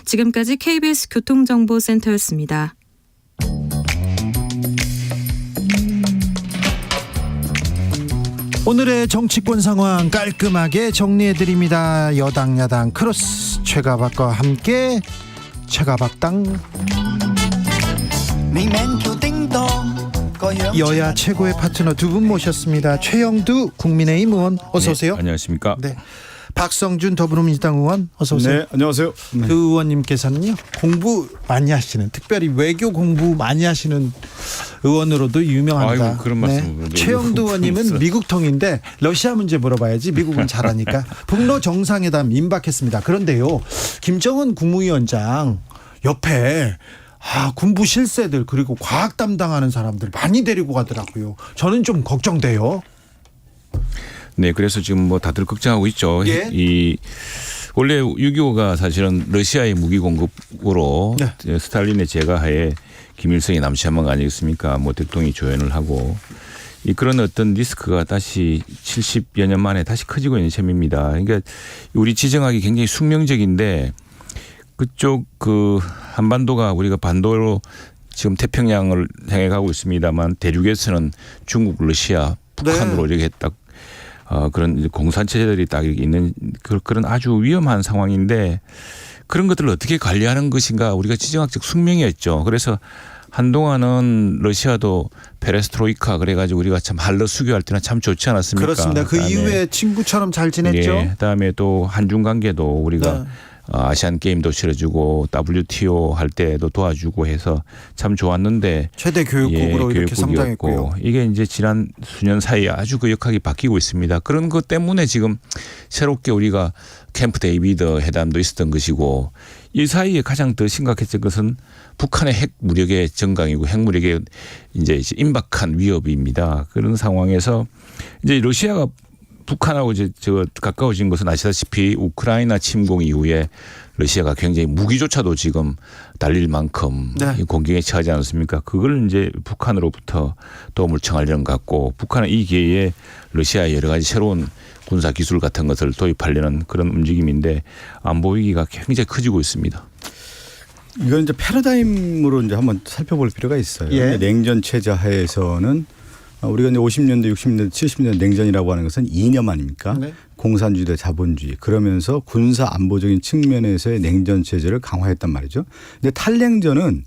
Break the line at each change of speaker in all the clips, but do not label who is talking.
지금까지 KBS 교통정보센터였습니다.
오늘의 정치권 상황 깔끔하게 정리해드립니다. 여당 야당 크로스 최가박과 함께 최가박당. 여야 최고의 파트너 두 분 모셨습니다. 최영두 국민의힘 의원 어서 오세요.
네, 안녕하십니까.
네. 박성준 더불어민주당 의원 어서 오세요.
네, 안녕하세요.
그 의원님께서는요 공부 많이 하시는, 특별히 외교 공부 많이 하시는 의원으로도 유명합니다.
아이고, 그런 말씀.
최영두 의원님은 미국통인데 러시아 문제 물어봐야지 미국은 잘하니까. 북러 정상회담 임박했습니다. 그런데요, 김정은 국무위원장 옆에 군부 실세들 그리고 과학 담당하는 사람들 많이 데리고 가더라고요. 저는 좀 걱정돼요.
네, 그래서 지금 뭐 다들 걱정하고 있죠.
예?
원래 6.25가 사실은 러시아의 무기 공급으로
네.
스탈린의 제가하에 김일성이 남시한 건 아니겠습니까? 뭐 대통령이 조연을 하고 그런 어떤 리스크가 다시 70여 년 만에 다시 커지고 있는 셈입니다. 그러니까 우리 지정학이 굉장히 숙명적인데 그쪽 한반도가 우리가 반도로 지금 태평양을 향해 가고 있습니다만 대륙에서는 중국, 러시아, 북한으로 이렇게 딱 그런 공산체제들이 딱 있는 그런 아주 위험한 상황인데 그런 것들을 어떻게 관리하는 것인가 우리가 지정학적 숙명이었죠. 그래서 한동안은 러시아도 페레스트로이카 그래가지고 우리가 참 한러 수교할 때는 참 좋지 않았습니까?
그렇습니다. 그 이후에 친구처럼 잘 지냈죠.
예, 그다음에 또 한중 관계도 우리가 아시안 게임도 치러주고 WTO 할 때도 도와주고 해서 참 좋았는데
최대 교육국으로 이렇게 성장했고요.
이게 이제 지난 수년 사이에 아주 역학이 바뀌고 있습니다. 그런 것 때문에 지금 새롭게 우리가 캠프 데이비드 회담도 있었던 것이고 이 사이에 가장 더 심각했던 것은 북한의 핵 무력의 증강이고 핵 무력의 이제 임박한 위협입니다. 그런 상황에서 이제 러시아가 북한하고 가까워진 것은 아시다시피 우크라이나 침공 이후에 러시아가 굉장히 무기조차도 지금 달릴 만큼 공격에 처하지 않았습니까? 그걸 이제 북한으로부터 도움을 청하려는 것 같고 북한은 이 기회에 러시아의 여러 가지 새로운 군사 기술 같은 것을 도입하려는 그런 움직임인데 안보 위기가 굉장히 커지고 있습니다.
이건 이제 패러다임으로 이제 한번 살펴볼 필요가 있어요.
예.
냉전 체제 하에서는 우리가 이제 50년대, 60년대, 70년대 냉전이라고 하는 것은 이념 아닙니까? 네. 공산주의 대 자본주의. 그러면서 군사 안보적인 측면에서의 냉전 체제를 강화했단 말이죠. 근데 탈냉전은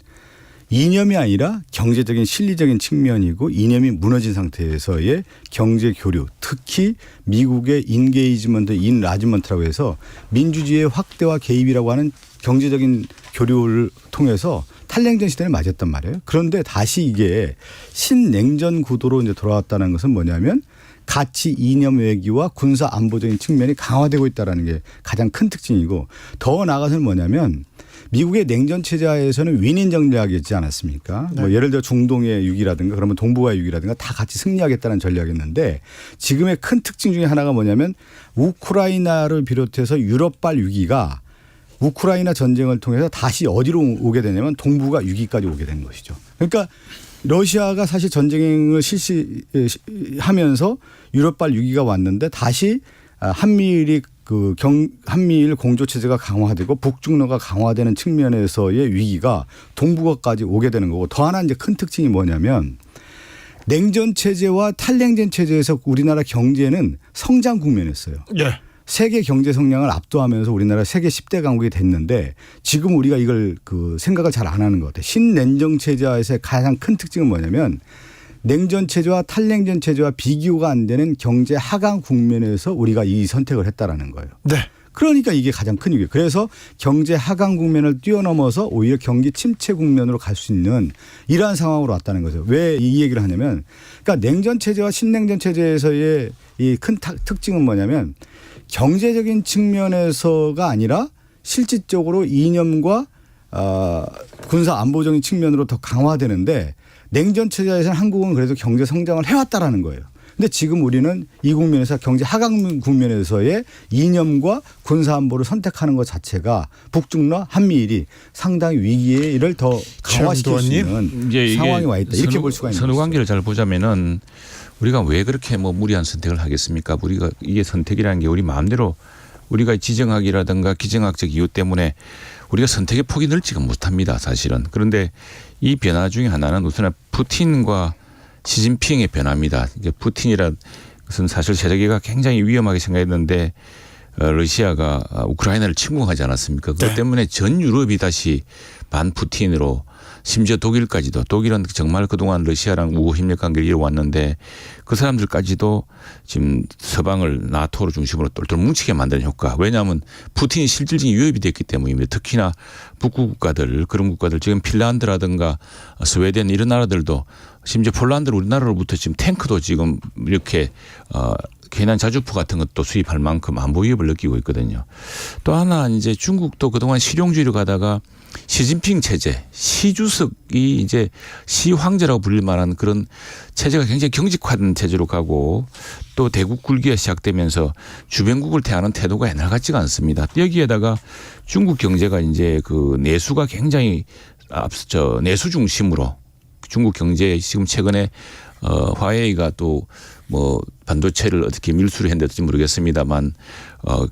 이념이 아니라 경제적인 실리적인 측면이고 이념이 무너진 상태에서의 경제 교류, 특히 미국의 인게이지먼트, 인라지먼트라고 해서 민주주의의 확대와 개입이라고 하는 경제적인 교류를 통해서 탈냉전 시대를 맞았단 말이에요. 그런데 다시 이게 신냉전 구도로 이제 돌아왔다는 것은 뭐냐면 가치 이념 외교와 군사 안보적인 측면이 강화되고 있다는 게 가장 큰 특징이고 더 나아가서는 뭐냐면 미국의 냉전 체제하에서는 윈윈 전략이 있지 않았습니까? 네. 뭐 예를 들어 중동의 위기라든가 그러면 동북아의 위기라든가 다 같이 승리하겠다는 전략이었는데 지금의 큰 특징 중에 하나가 뭐냐면 우크라이나를 비롯해서 유럽발 위기가 우크라이나 전쟁을 통해서 다시 어디로 오게 되냐면 동북아 위기까지 오게 된 것이죠. 그러니까 러시아가 사실 전쟁을 실시하면서 유럽발 위기가 왔는데 다시 한미일 공조 체제가 강화되고 북중러가 강화되는 측면에서의 위기가 동북아까지 오게 되는 거고 더 하나 이제 큰 특징이 뭐냐면 냉전 체제와 탈냉전 체제에서 우리나라 경제는 성장 국면이었어요. 네. 세계 경제 성장을 압도하면서 우리나라 세계 10대 강국이 됐는데 지금 우리가 이걸 생각을 잘 안 하는 것 같아요. 신냉전 체제에서의 가장 큰 특징은 뭐냐면 냉전 체제와 탈냉전 체제와 비교가 안 되는 경제 하강 국면에서 우리가 이 선택을 했다라는 거예요. 네. 그러니까 이게 가장 큰 이유예요. 그래서 경제 하강 국면을 뛰어넘어서 오히려 경기 침체 국면으로 갈 수 있는 이러한 상황으로 왔다는 거죠. 왜 이 얘기를 하냐면 그러니까 냉전 체제와 신냉전 체제에서의 이 큰 특징은 뭐냐면 경제적인 측면에서가 아니라 실질적으로 이념과 군사 안보적인 측면으로 더 강화되는데 냉전 체제에서는 한국은 그래도 경제 성장을 해왔다라는 거예요. 근데 지금 우리는 이 국면에서 경제 하강 국면에서의 이념과 군사 안보를 선택하는 것 자체가 북중러 한미일이 상당히 위기를 더 강화시킬 수 있는 상황이 와 있다. 이렇게 볼 수가 있는 거죠.
선후 관계를 잘 보자면은 우리가 왜 그렇게 무리한 선택을 하겠습니까? 우리가 이게 선택이라는 게 우리 마음대로 우리가 지정학이라든가 기정학적 이유 때문에 우리가 선택의 폭이 넓지가 못합니다. 사실은. 그런데 이 변화 중에 하나는 우선 푸틴과 시진핑의 변화입니다. 이제 푸틴이란 것은 사실 세계가 굉장히 위험하게 생각했는데 러시아가 우크라이나를 침공하지 않았습니까? 그것 때문에 전 유럽이 다시 반푸틴으로 심지어 독일까지도 독일은 정말 그동안 러시아랑 우호 협력 관계를 이어왔는데 그 사람들까지도 지금 서방을 나토를 중심으로 똘똘 뭉치게 만드는 효과. 왜냐하면 푸틴이 실질적인 위협이 됐기 때문입니다. 특히나 북구 국가들 그런 국가들 지금 핀란드라든가 스웨덴 이런 나라들도 심지어 폴란드 우리나라로부터 지금 탱크도 지금 이렇게 괜한 자주포 같은 것도 수입할 만큼 안보 위협을 느끼고 있거든요. 또 하나 이제 중국도 그동안 실용주의로 가다가 시진핑 체제, 시주석이 이제 시황제라고 불릴 만한 그런 체제가 굉장히 경직화된 체제로 가고 또 대국 굴기가 시작되면서 주변국을 대하는 태도가 옛날 같지가 않습니다. 여기에다가 중국 경제가 이제 그 내수가 굉장히 앞서 내수 중심으로 중국 경제에 지금 최근에 화웨이가 또 뭐 반도체를 어떻게 밀수를 했는지 모르겠습니다만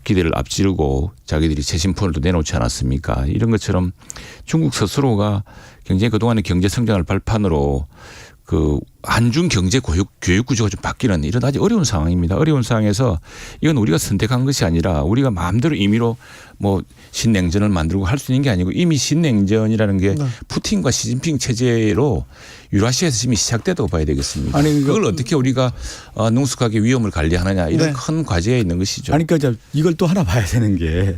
기대를 앞지르고 자기들이 새 심폰을 또 내놓지 않았습니까? 이런 것처럼 중국 스스로가 굉장히 그동안의 경제 성장을 발판으로 그 한중 경제 교육 구조가 좀 바뀌는 이런 아주 어려운 상황입니다. 어려운 상황에서 이건 우리가 선택한 것이 아니라 우리가 마음대로 임의로 뭐 신냉전을 만들고 할 수 있는 게 아니고 이미 신냉전이라는 게 푸틴과 시진핑 체제로 유라시아에서 이미 시작됐다고 봐야 되겠습니다. 아니, 그걸 어떻게 우리가 능숙하게 위험을 관리하느냐 이런 큰 과제에 있는 것이죠.
아니 그러니까 이걸 또 하나 봐야 되는 게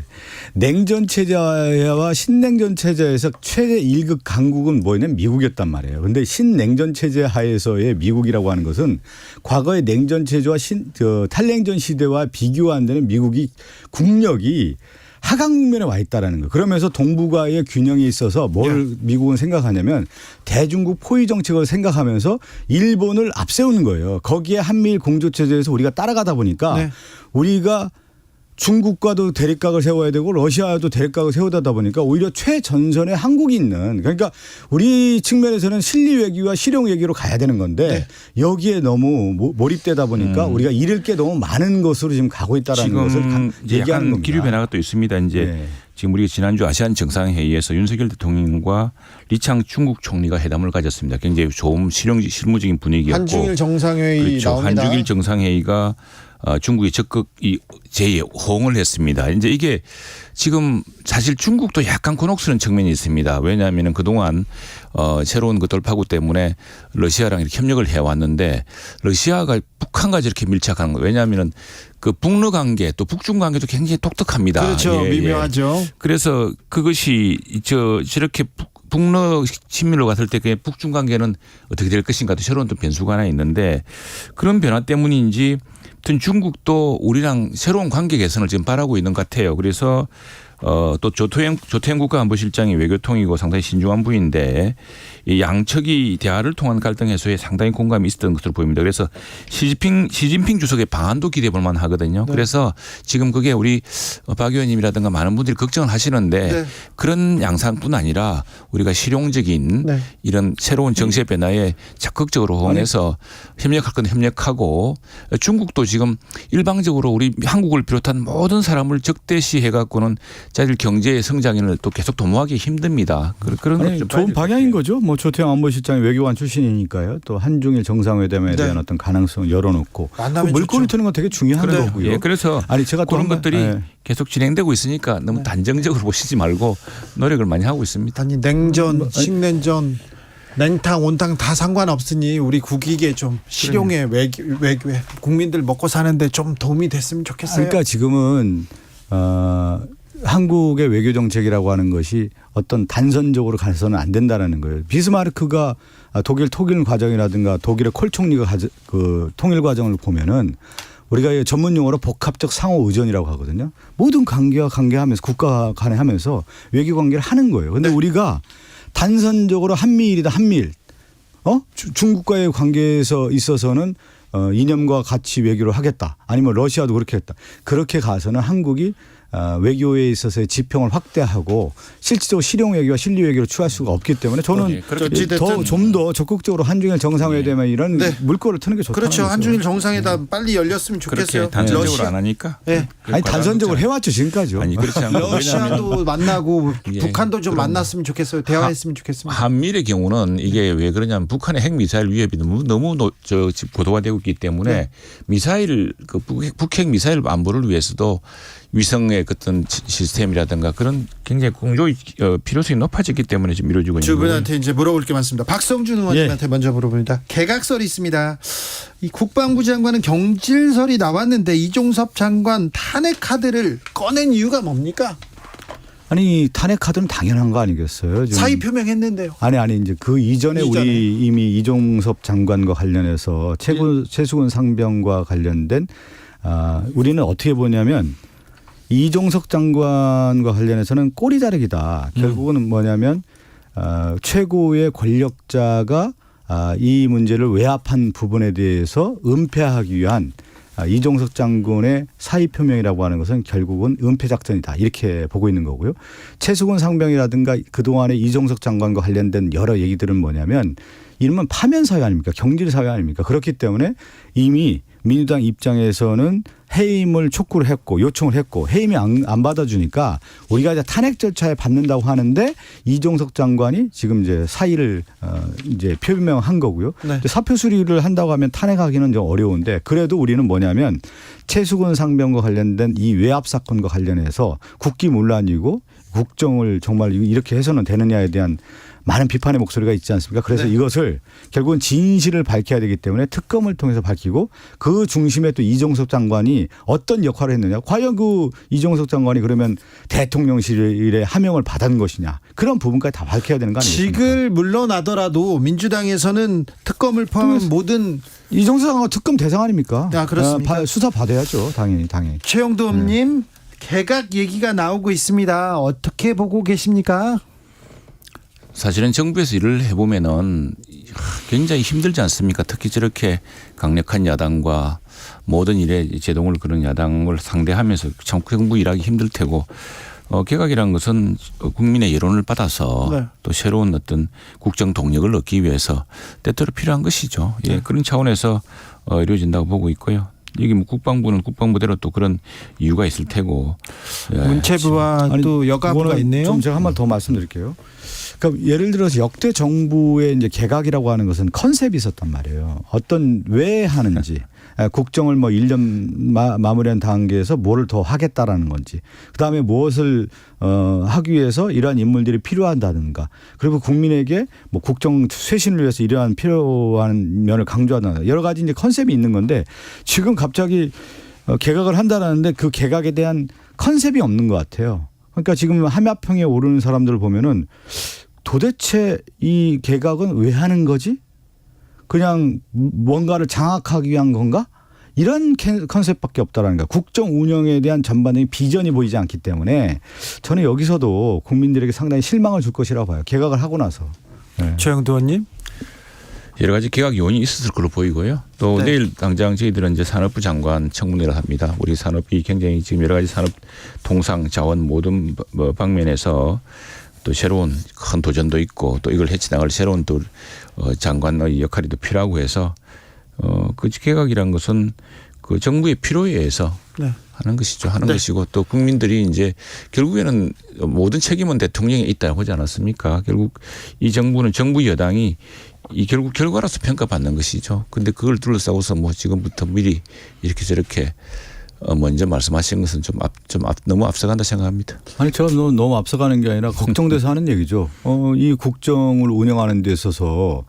냉전 체제와 신냉전 체제에서 최대 1급 강국은 뭐냐면 미국이었단 말이에요. 그런데 신냉전 체제 하에서의 미국이라고 하는 것은 과거의 냉전 체제와 탈냉전 시대와 비교가 안 되는 미국이 국력이 하강 국면에 와 있다라는 거예요. 그러면서 동북아의 균형이 있어서 뭘 미국은 생각하냐면 대중국 포위 정책을 생각하면서 일본을 앞세우는 거예요. 거기에 한미일 공조체제에서 우리가 따라가다 보니까 우리가 중국과도 대립각을 세워야 되고 러시아도 대립각을 세우다 보니까 오히려 최전선에 한국이 있는 그러니까 우리 측면에서는 실리 외교와 실용 외교로 가야 되는 건데 여기에 너무 몰입되다 보니까 우리가 잃을 게 너무 많은 것으로 지금 가고 있다라는 것을 얘기하는 겁니다.
기류 변화가 또 있습니다. 이제 지금 우리가 지난주 아시안 정상회의에서 윤석열 대통령과 리창 중국 총리가 회담을 가졌습니다. 굉장히 좋은 실무적인 분위기였고
한중일 정상회의
그렇죠.
나옵니다.
한중일 정상회의가 중국이 적극 재호응을 했습니다. 이제 이게 지금 사실 중국도 약간 곤혹스러운 측면이 있습니다. 왜냐하면 그동안 새로운 그 돌파구 때문에 러시아랑 이렇게 협력을 해왔는데 러시아가 북한과 이렇게 밀착하는 거예요. 왜냐하면 그 북러 관계 또 북중 관계도 굉장히 독특합니다.
그렇죠. 미묘하죠.
그래서 그것이 저렇게 북러 친밀로 갔을 때 그 북중 관계는 어떻게 될 것인가 또 새로운 또 변수가 하나 있는데 그런 변화 때문인지 아무튼 중국도 우리랑 새로운 관계 개선을 지금 바라고 있는 것 같아요. 그래서 또 조태행 국가안보실장이 외교통이고 상당히 신중한 분인데 이 양측이 대화를 통한 갈등 해소에 상당히 공감이 있었던 것으로 보입니다. 그래서 시진핑 주석의 방안도 기대해 볼 만하거든요. 그래서 지금 그게 우리 박 의원님이라든가 많은 분들이 걱정을 하시는데 그런 양상뿐 아니라 우리가 실용적인 이런 새로운 정세 변화에 적극적으로 호응해서 협력할 건 협력하고 중국도 지금 일방적으로 우리 한국을 비롯한 모든 사람을 적대시해 갖고는 자기들 경제의 성장을 또 계속 도모하기 힘듭니다. 그런 것 좀
좋은 방향인 거죠. 뭐 조태영 안보실장이 외교관 출신이니까요. 또 한중일 정상회담에 대한 어떤 가능성을 열어놓고 물꼬리 트는 건 되게 중요한 거고요.
그래서
제가
그런 것들이 계속 진행되고 있으니까 너무 단정적으로 보시지 말고 노력을 많이 하고 있습니다.
아니 냉전, 식냉전, 냉탕, 온탕 다 상관없으니 우리 국익에 좀 실용의 외교에 국민들 먹고 사는데 좀 도움이 됐으면 좋겠어요.
그러니까 지금은 한국의 외교 정책이라고 하는 것이 어떤 단선적으로 가서는 안 된다는 거예요. 비스마르크가 독일 통일 과정이라든가 독일의 콜 총리가 그 통일 과정을 보면은 우리가 전문 용어로 복합적 상호 의존이라고 하거든요. 모든 관계와 관계하면서 국가 간에 하면서 외교 관계를 하는 거예요. 그런데 우리가 단선적으로 한미일이다 한미일 중국과의 관계에서 있어서는 이념과 같이 외교를 하겠다. 아니면 러시아도 그렇게 했다. 그렇게 가서는 한국이 외교에 있어서의 지평을 확대하고 실질적으로 실용 외교와 실리 외교를 취할 수가 없기 때문에 저는 좀 더 적극적으로 한중일 정상회담에 이런 물꼬를 트는 게 좋다는
그렇죠.
거죠.
한중일 정상회담 빨리 열렸으면 좋겠어요.
그렇게 단선적으로 안 하니까.
네.
아니 단선적으로 해왔죠 지금까지요.
아니 그렇지 않고
러시아도 만나고
예.
북한도 좀 만났으면 좋겠어요. 대화했으면 좋겠습니다.
한미의 경우는 이게 왜 그러냐면 북한의 핵 미사일 위협이 너무 지금 고도화되고 있기 때문에 미사일 그 북핵 미사일 안보를 위해서도 위성의 어떤 시스템이라든가 그런 굉장히 공조의 필요성이 높아졌기 때문에 지금 이루어지고 있는
두
거예요.
분한테 이제 물어볼 게 많습니다. 박성준 의원님한테 먼저 물어봅니다. 개각설이 있습니다. 이 국방부 장관은 경질설이 나왔는데 이종섭 장관 탄핵 카드를 꺼낸 이유가 뭡니까?
아니 탄핵 카드는 당연한 거 아니겠어요? 지금.
사의 표명했는데요.
아니 이제 그 이전에 우리 이미 이종섭 장관과 관련해서 최수근 상병과 관련된 우리는 어떻게 보냐면 이종석 장관과 관련해서는 꼬리자르기다. 결국은 뭐냐면 최고의 권력자가 이 문제를 외압한 부분에 대해서 은폐하기 위한 이종석 장군의 사의 표명이라고 하는 것은 결국은 은폐 작전이다. 이렇게 보고 있는 거고요. 최수근 상병이라든가 그동안에 이종석 장관과 관련된 여러 얘기들은 뭐냐면 이러면 파면 사회 아닙니까? 경질 사회 아닙니까? 그렇기 때문에 이미 민주당 입장에서는 해임을 촉구를 했고 요청을 했고 해임이 안 받아주니까 우리가 이제 탄핵 절차에 받는다고 하는데 이종석 장관이 지금 이제 사의를 이제 표명한 거고요. 네. 사표 수리를 한다고 하면 탄핵하기는 좀 어려운데 그래도 우리는 뭐냐면 최수근 상병과 관련된 이 외압 사건과 관련해서 국기문란이고 국정을 정말 이렇게 해서는 되느냐에 대한 많은 비판의 목소리가 있지 않습니까? 그래서 이것을 결국은 진실을 밝혀야 되기 때문에 특검을 통해서 밝히고 그 중심에 또 이종석 장관이 어떤 역할을 했느냐. 과연 그 이종석 장관이 그러면 대통령실에 하명을 받은 것이냐. 그런 부분까지 다 밝혀야 되는 거 아니겠습니까?
직을 물러나더라도 민주당에서는 특검을 포함한 모든
이종석 장관 특검 대상 아닙니까?
그렇습니까?
수사 받아야죠. 당연히.
최영도님 개각 얘기가 나오고 있습니다. 어떻게 보고 계십니까?
사실은 정부에서 일을 해보면은 굉장히 힘들지 않습니까? 특히 저렇게 강력한 야당과 모든 일에 제동을 그런 야당을 상대하면서 정부 일하기 힘들 테고 개각이라는 것은 국민의 여론을 받아서 또 새로운 어떤 국정 동력을 얻기 위해서 때때로 필요한 것이죠. 예, 그런 차원에서 이루어진다고 보고 있고요. 여기 뭐 국방부는 국방부대로 또 그런 이유가 있을 테고.
문체부와 또 여가부가 있네요.
좀 제가 한 번 더 말씀드릴게요. 그러니까 예를 들어서 역대 정부의 이제 개각이라고 하는 것은 컨셉이 있었단 말이에요. 왜 하는지. 국정을 뭐 1년 마무리한 단계에서 뭐를 더 하겠다라는 건지. 그다음에 무엇을 하기 위해서 이러한 인물들이 필요하다든가. 그리고 국민에게 뭐 국정 쇄신을 위해서 이러한 필요한 면을 강조한다든가. 여러 가지 이제 컨셉이 있는 건데 지금 갑자기 개각을 한다라는데 그 개각에 대한 컨셉이 없는 것 같아요. 그러니까 지금 함야평에 오르는 사람들을 보면은 도대체 이 개각은 왜 하는 거지? 그냥 뭔가를 장악하기 위한 건가? 이런 컨셉밖에 없다라는 거야. 국정 운영에 대한 전반적인 비전이 보이지 않기 때문에 저는 여기서도 국민들에게 상당히 실망을 줄 것이라고 봐요. 개각을 하고 나서. 네.
최영도 의원님.
여러 가지 개각 요인이 있었을 걸로 보이고요. 또 내일 당장 저희들은 이제 산업부 장관 청문회를 합니다. 우리 산업이 굉장히 지금 여러 가지 산업 통상 자원 모든 방면에서 또 새로운 큰 도전도 있고 또 이걸 헤쳐나갈 새로운 또 장관의 역할이 또 필요하고 해서 그 개각이란 것은 그 정부의 필요에 의해서 하는 것이죠. 하는 것이고 또 국민들이 이제 결국에는 모든 책임은 대통령에 있다고 하지 않았습니까? 결국 이 정부는 정부 여당이 이 결국 결과로서 평가받는 것이죠. 그런데 그걸 둘러싸고서 뭐 지금부터 미리 이렇게 저렇게 먼저 말씀하신 것은 너무 앞서간다 생각합니다.
아니 제가 너무 앞서가는 게 아니라 걱정돼서 하는 얘기죠. 이 국정을 운영하는 데 있어서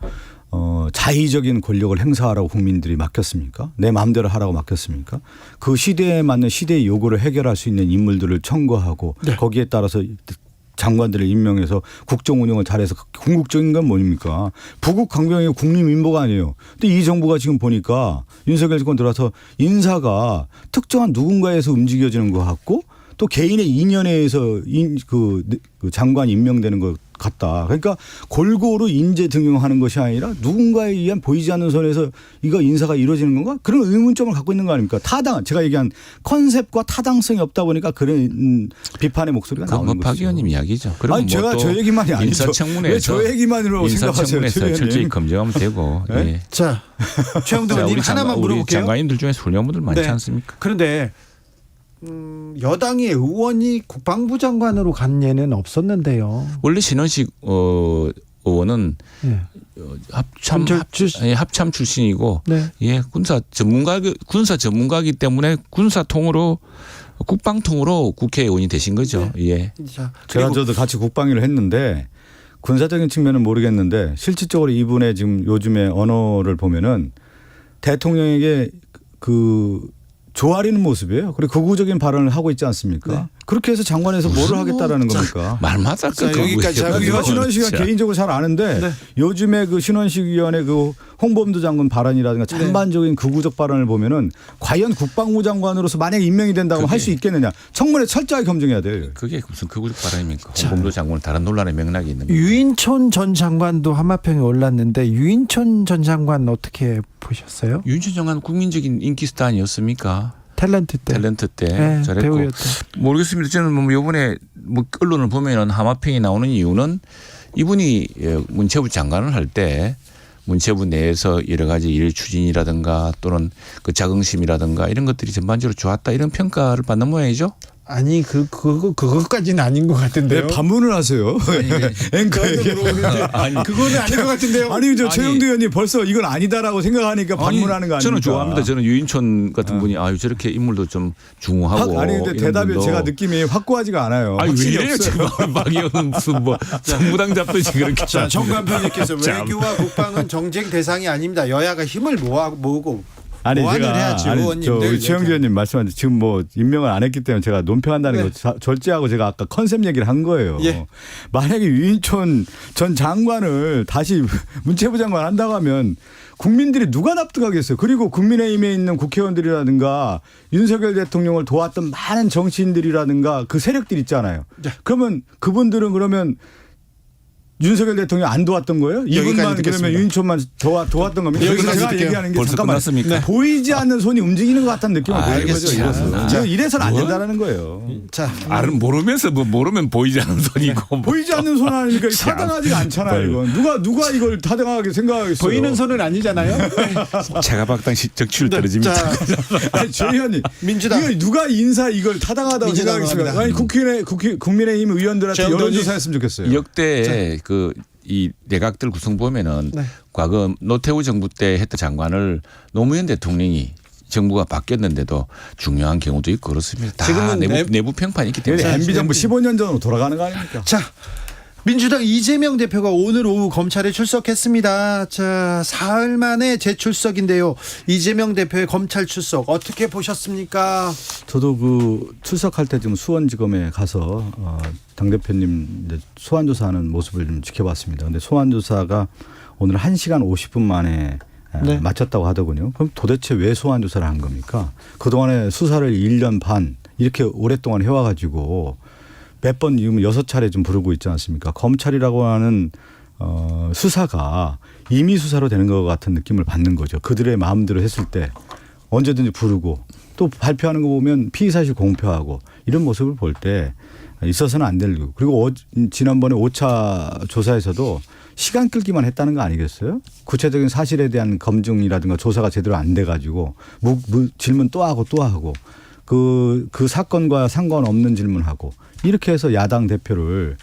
자의적인 권력을 행사하라고 국민들이 맡겼습니까? 내 마음대로 하라고 맡겼습니까? 그 시대에 맞는 시대의 요구를 해결할 수 있는 인물들을 청구하고 거기에 따라서 장관들을 임명해서 국정 운영을 잘해서 궁극적인 건 뭡니까? 부국 강병의 국립인보가 아니에요. 근데 이 정부가 지금 보니까 윤석열 정권 들어와서 인사가 특정한 누군가에서 움직여지는 것 같고 또 개인의 인연에 의해서 그 장관이 임명되는 것 같다. 그러니까 골고루 인재 등용하는 것이 아니라 누군가에 의한 보이지 않는 선에서 이거 인사가 이루어지는 건가? 그런 의문점을 갖고 있는 거 아닙니까? 제가 얘기한 컨셉과 타당성이 없다 보니까 그런 비판의 목소리가 나오는 거죠.
박 의원님 이야기죠.
아니 제가 저 얘기만이 아니죠.
인사청문회에서
왜 저 얘기만으로 생각하세요?
인사청문회에서 철저히 검증하면 되고.
네?
예.
자, 최영도 의원님 하나만 물어볼게요.
우리 장관님들 중에 훌륭한 분들 많지
네.
않습니까?
그런데 여당의 의원이 국방부 장관으로 간 예는 없었는데요.
원래 신원식 의원은
네.
합참 출신이고
네.
예, 군사 전문가이기 때문에 군사통으로 국방통으로 국회의원이 되신 거죠.
네.
예.
자,
저도 같이 국방위를 했는데 군사적인 측면은 모르겠는데 실질적으로 이분의 지금 요즘의 언어를 보면은 대통령에게 조아리는 모습이에요. 그리고 극우적인 발언을 하고 있지 않습니까?
네.
그렇게 해서 장관에서 뭐를 하겠다라는 겁니까?
말마다
여기까지
제가 신원식 의원 개인적으로 잘 아는데
네.
요즘에 그 신원식 의원의 그 홍범도 장군 발언이라든가 전반적인 극우적 발언을 보면은 과연 국방부 장관으로서 만약 임명이 된다고 할 수 있겠느냐? 청문회 철저하게 검증해야 돼요.
그게 무슨 극우적 발언입니까? 홍범도 장군은 다른 논란의 맥락이 있는 거예요.
유인촌 전 장관도 한마평에 올랐는데 유인촌 전 장관 어떻게 보셨어요?
유인촌 장관 국민적인 인기 스타 아니었습니까?
탤런트 때.
네, 잘했고
배우였다.
모르겠습니다. 저는 뭐 이번에 뭐 언론을 보면은 하마평이 나오는 이유는 이분이 문체부 장관을 할 때 문체부 내에서 여러 가지 일 추진이라든가 또는 그 자긍심이라든가 이런 것들이 전반적으로 좋았다 이런 평가를 받는 모양이죠.
아니 그것까지는 아닌 것 같은데요.
왜 반문을 하세요? 앵커에게.
아니
그거는 아닌 것 같은데요.
아니 최영도 의원님 벌써 이건 아니다라고 생각하니까 반문하는 거 아닙니까?
저는 좋아합니다. 저는 유인촌 같은 분이 저렇게 인물도 좀 중후하고.
아니 근데 대답이 제가 느낌이 확고하지가 않아요.
아니 왜 이래요
없어요.
지금 박 의원은 무슨 뭐 정무당 잡듯이 그렇게.
자, 정관표님께서 외교와 국방은 정쟁 대상이 아닙니다. 여야가 힘을 모으고 보완을 해야지 의원님들.
우리 최영도 의원님 말씀하신 지금 뭐 임명을 안 했기 때문에 제가 논평한다는 거 절제하고 제가 아까 컨셉 얘기를 한 거예요.
예.
만약에 유인촌 전 장관을 다시 문체부 장관 한다고 하면 국민들이 누가 납득하겠어요. 그리고 국민의힘에 있는 국회의원들이라든가 윤석열 대통령을 도왔던 많은 정치인들이라든가 그 세력들 있잖아요. 그러면 그분들은 그러면 윤석열 대통령 안 도왔던 거예요? 이분만 그러면 유인촌만 도왔던 겁니다.
여기까지
제가
듣게요.
얘기하는 게
벌써
잠깐만
끝났습니까?
보이지 않는 손이 움직이는 것 같다는 느낌을 보이는 거죠.
알겠습니다.
이래서. 이래서는 안 된다는 거예요.
자,
모르면서 뭐 모르면 보이지 않는 손이고. 뭐.
보이지 않는 손 아닙니까? 타당하지가 않잖아요. 이건. 누가 이걸 타당하게 생각하겠어요.
보이는 손은 아니잖아요.
제가 박당시 적취를 떨어집니다.
아니, 조 의원님.
민주당.
이거 누가 인사 타당하다고 생각하겠어요. 아니 국민의힘 의원들한테 여론조사했으면 좋겠어요.
역대 이 내각들 구성 보면은 과거 노태우 정부 때 했던 장관을 노무현 대통령이 정부가 바뀌었는데도 중요한 경우도 있고 그렇습니다. 다
지금은
내부 평판이 있기 때문에.
MB 정부 15년 전으로 돌아가는 거 아닙니까?
자, 민주당 이재명 대표가 오늘 오후 검찰에 출석했습니다. 자, 사흘 만에 재출석인데요. 이재명 대표의 검찰 출석 어떻게 보셨습니까?
저도 출석할 때 지금 수원지검에 가서 당대표님 소환 조사하는 모습을 좀 지켜봤습니다. 근데 소환 조사가 오늘 1시간 50분 만에 마쳤다고 하더군요. 그럼 도대체 왜 소환 조사를 한 겁니까? 그동안에 수사를 1년 반 이렇게 오랫동안 해와가지고 몇 번 지금 6차례 좀 부르고 있지 않습니까? 검찰이라고 하는 수사가 임의 수사로 되는 것 같은 느낌을 받는 거죠. 그들의 마음대로 했을 때 언제든지 부르고 또 발표하는 거 보면 피의사실 공표하고 이런 모습을 볼 때 있어서는 안 될 거고. 그리고 지난번에 5차 조사에서도 시간 끌기만 했다는 거 아니겠어요? 구체적인 사실에 대한 검증이라든가 조사가 제대로 안 돼가지고 질문 또 하고 그 사건과 상관없는 질문하고 이렇게 해서 야당 대표를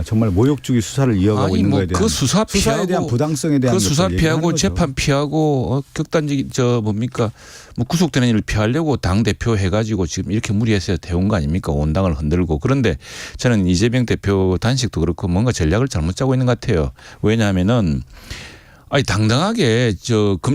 정말 모욕주기 수사를 이어가고 있는 거에 대한
그 수사에
대한 부당성에 대한
그 수사 피하고 재판
거죠.
피하고 극단적인 뭐 구속되는 일을 피하려고 당 대표 해가지고 지금 이렇게 무리해서 대운 거 아닙니까? 온 당을 흔들고. 그런데 저는 이재명 대표 단식도 그렇고 뭔가 전략을 잘못 짜고 있는 것 같아요. 왜냐하면은 아니 당당하게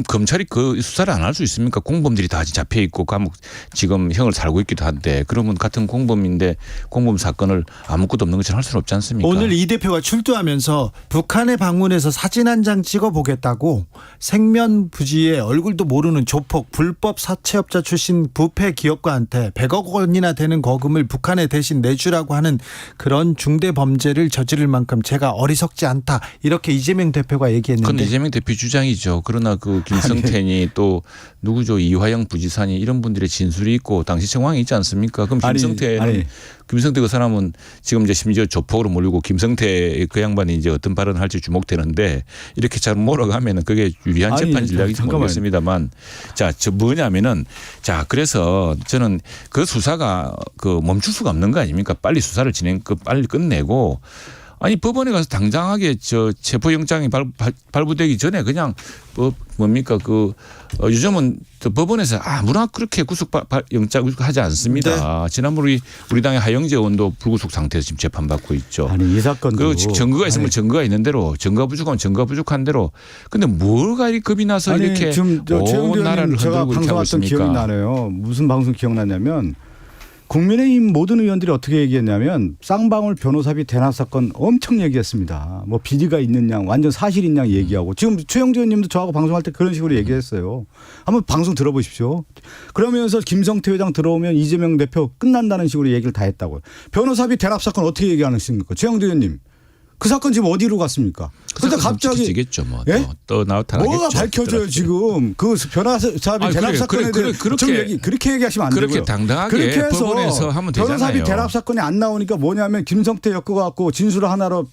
검찰이 그 수사를 안 할 수 있습니까? 공범들이 다 잡혀 있고 감옥 지금 형을 살고 있기도 한데 그러면 같은 공범인데 공범 사건을 아무것도 없는 것처럼 할 수는 없지 않습니까?
오늘 이 대표가 출두하면서 북한에 방문해서 사진 한 장 찍어보겠다고 생면부지에 얼굴도 모르는 조폭 불법 사채업자 출신 부패 기업가한테 100억 원이나 되는 거금을 북한에 대신 내주라고 하는 그런 중대 범죄를 저지를 만큼 제가 어리석지 않다 이렇게 이재명 대표가
그건
얘기했는데
이재명 대표 주장이죠. 그러나 그 김성태니 또 누구죠 이화영 부지사니 이런 분들의 진술이 있고 당시 정황이 있지 않습니까? 그럼 김성태 그 사람은 지금 이제 심지어 조폭으로 몰리고 김성태 그 양반이 이제 어떤 발언을 할지 주목되는데 이렇게 잘 몰아가면은 그게 유리한 재판 전략인지 모르겠습니다만 저 뭐냐면은 그래서 저는 그 수사가 그 멈출 수가 없는 거 아닙니까? 빨리 수사를 빨리 끝내고 아니 법원에 가서 당장하게 체포영장이 발부되기 전에 그냥 뭡니까 요즘은 법원에서 아무나 그렇게 영장 구속하지 않습니다. 네. 지난번 우리 당의 하영재 의원도 불구속 상태에서 지금 재판받고 있죠.
아니 이 사건도
증거가 있으면 증거가 있는 대로 증거가 부족하면 증거가 부족한 대로. 근데 뭘가 이 겁이 나서 이렇게 온 나라를 흔들고 이렇게 하고 있습니까?
기억이 나네요. 무슨 방송 기억나냐면 국민의힘 모든 의원들이 어떻게 얘기했냐면 쌍방울 변호사비 대납 사건 엄청 얘기했습니다. 뭐 비리가 있는 양 완전 사실인 양 얘기하고 지금 최영재 의원님도 저하고 방송할 때 그런 식으로 얘기했어요. 한번 방송 들어보십시오. 그러면서 김성태 회장 들어오면 이재명 대표 끝난다는 식으로 얘기를 다 했다고요. 변호사비 대납 사건 어떻게 얘기하는 겁니까? 최영재 의원님. 그 사건 지금 어디로 갔습니까? 그런데 갑자기
지겠죠 뭐.
예?
또 나타나겠죠.
뭐가 밝혀져요 지금 그 변호사비 대납 사건에 대해 그렇게 얘기하시면 안 되고요.
그렇게 당당하게
그렇게 해서
법원에서 하면 되잖아요.
변호사비 대납 사건이 안 나오니까 뭐냐면 김성태 엮어갖고 진술 하나로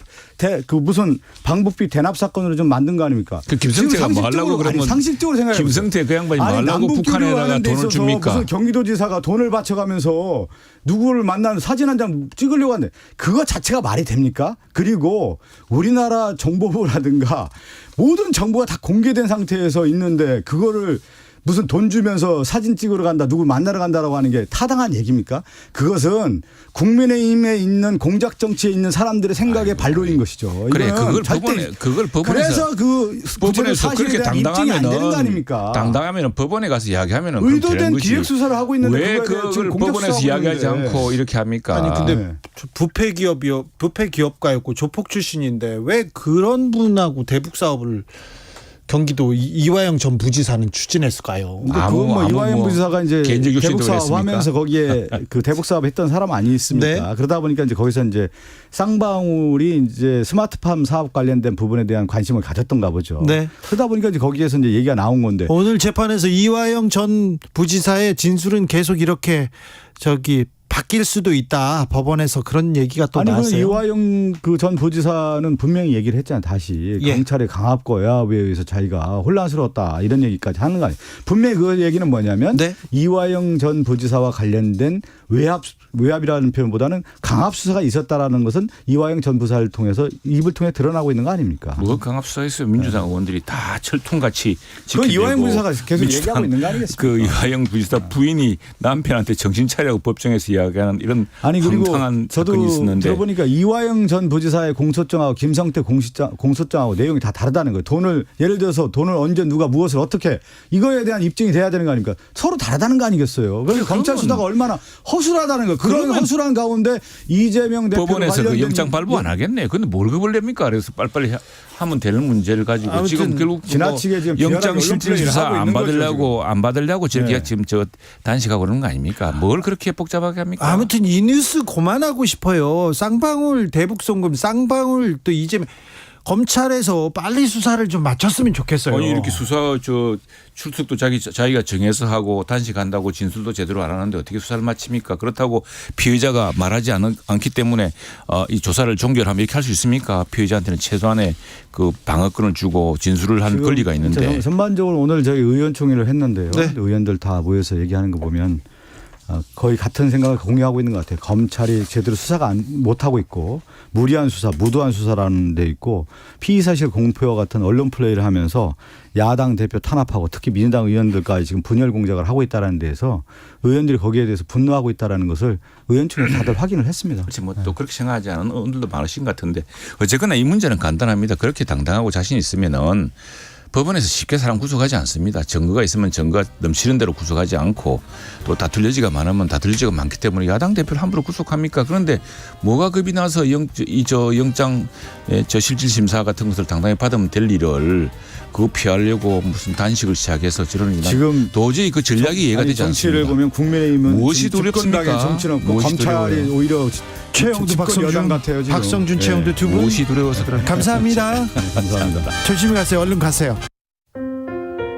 무슨 방북비 대납 사건으로 좀 만든 거 아닙니까?
그 김성태가 뭐 하려고 그러면
상식적으로 생각해.
김성태 그 양반이 뭐 하려고 북한에다가 돈을 줍니까?
무슨 경기도지사가 돈을 바쳐가면서 누구를 만나는 사진 한 장 찍으려고 하는데 그거 자체가 말이 됩니까? 그리고 우리나라 정보부라든가 모든 정보가 다 공개된 상태에서 있는데 그거를 무슨 돈 주면서 사진 찍으러 간다 누구 만나러 간다라고 하는 게 타당한 얘기입니까? 그것은 국민의힘에 있는 공작 정치에 있는 사람들의 생각의 반론인 것이죠.
그래 그걸 법원에서
그래서
법원에서 그렇게 당당하면은
당당하면
법원에 가서 이야기하면은
의도된 기획 수사를 하고 있는데
왜 그걸 법원에서 이야기하지 않고 이렇게 합니까?
아니 근데 부패 기업가였고 조폭 출신인데 왜 그런 분하고 대북 사업을 경기도 이화영 전 부지사는 추진했을까요?
근데 이화영 부지사가 이제 대북 사업 하면서 거기에 그 대북 사업 했던 사람 아니었습니까? 네. 그러다 보니까 이제 거기서 이제 쌍방울이 이제 스마트팜 사업 관련된 부분에 대한 관심을 가졌던가 보죠. 네. 그러다 보니까 이제 거기에서 이제 얘기가 나온 건데
오늘 재판에서 이화영 전 부지사의 진술은 계속 이렇게 바뀔 수도 있다. 법원에서 그런 얘기가 또 나왔어요.
이화영 그 전 부지사는 분명히 얘기를 했잖아요. 다시 경찰의 강압과 외압에 의해서 자기가 혼란스러웠다 이런 얘기까지 하는 거 아니에요. 분명히 그 얘기는 뭐냐면 이화영 전 부지사와 관련된 외압이라는 표현보다는 강압 수사가 있었다라는 것은 이화영 전 부사를 통해서 입을 통해 드러나고 있는 거 아닙니까?
뭐 강압 수사 있어요. 민주당 의원들이 다 철통같이 지켜내고.
그 이화영 부지사가 계속 얘기하고 있는 거 아니겠습니까?
그 이화영 부지사 부인이 남편한테 정신 차리라고 법정에서 이야기하는 이런 황당한 사건이 있었는데.
들어보니까 이화영 전 부지사의 공소장하고 김성태 공소장하고 내용이 다 다르다는 거예요. 예를 들어서 돈을 언제 누가 무엇을 어떻게 이거에 대한 입증이 돼야 되는 거 아닙니까? 서로 다르다는 거 아니겠어요? 그래서 검찰 수사가 얼마나 허술하다는 거예요. 그런 허술한 가운데 이재명 대표
법원에서 그 영장 발부 안 하겠네. 근데 뭘 겁을 냅니까? 그래서 빨리빨리 하면 되는 문제를 가지고 지금 결국
지나치게 지금
영장 실질 수사 안 받으려고 저기가 지금 단식하고 그러는 거 아닙니까? 뭘 그렇게 복잡하게 합니까?
아무튼 이 뉴스 그만하고 싶어요. 쌍방울 대북 송금, 쌍방울 또 이재명 검찰에서 빨리 수사를 좀 마쳤으면 좋겠어요.
아니 이렇게 수사 출석도 자기가 정해서 하고 단식한다고 진술도 제대로 안 하는데 어떻게 수사를 마칩니까? 그렇다고 피의자가 말하지 않기 때문에 이 조사를 종결하면 이렇게 할 수 있습니까? 피의자한테는 최소한의 그 방어권을 주고 진술을 한 권리가 있는데.
전반적으로 오늘 저희 의원총회를 했는데요. 의원들 다 모여서 얘기하는 거 보면 거의 같은 생각을 공유하고 있는 것 같아요. 검찰이 제대로 수사가 못하고 있고 무리한 수사, 무도한 수사라는 데 있고 피의사실 공표와 같은 언론 플레이를 하면서 야당 대표 탄압하고 특히 민주당 의원들까지 지금 분열 공작을 하고 있다는 데에서 의원들이 거기에 대해서 분노하고 있다는 것을 의원총회 다들 확인을 했습니다.
그렇지 뭐 또 그렇게 생각하지 않은 의원들도 많으신 것 같은데 어쨌거나 이 문제는 간단합니다. 그렇게 당당하고 자신 있으면은 법원에서 쉽게 사람 구속하지 않습니다. 증거가 있으면 증거가 넘치는 대로 구속하지 않고 또 다툴 여지가 많으면 다툴 여지가 많기 때문에 야당 대표를 함부로 구속합니까? 그런데 뭐가 겁이 나서 영장 실질 심사 같은 것을 당당히 받으면 될 일을 그거 피하려고 무슨 단식을 시작해서 저러는
지금
도저히 그 전략이 이해가 되지
정치를
않습니다.
보면 국민의힘은
무엇이 두렵습니까?
정치는 없고
무엇이
검찰이
두려워요?
오히려
최영두,
집권
박성준,
여당 같아요, 지금.
박성준, 최영두 두 분
무엇이 두려워서 그런
감사합니다.
감사합니다.
조심히 가세요. 얼른 가세요.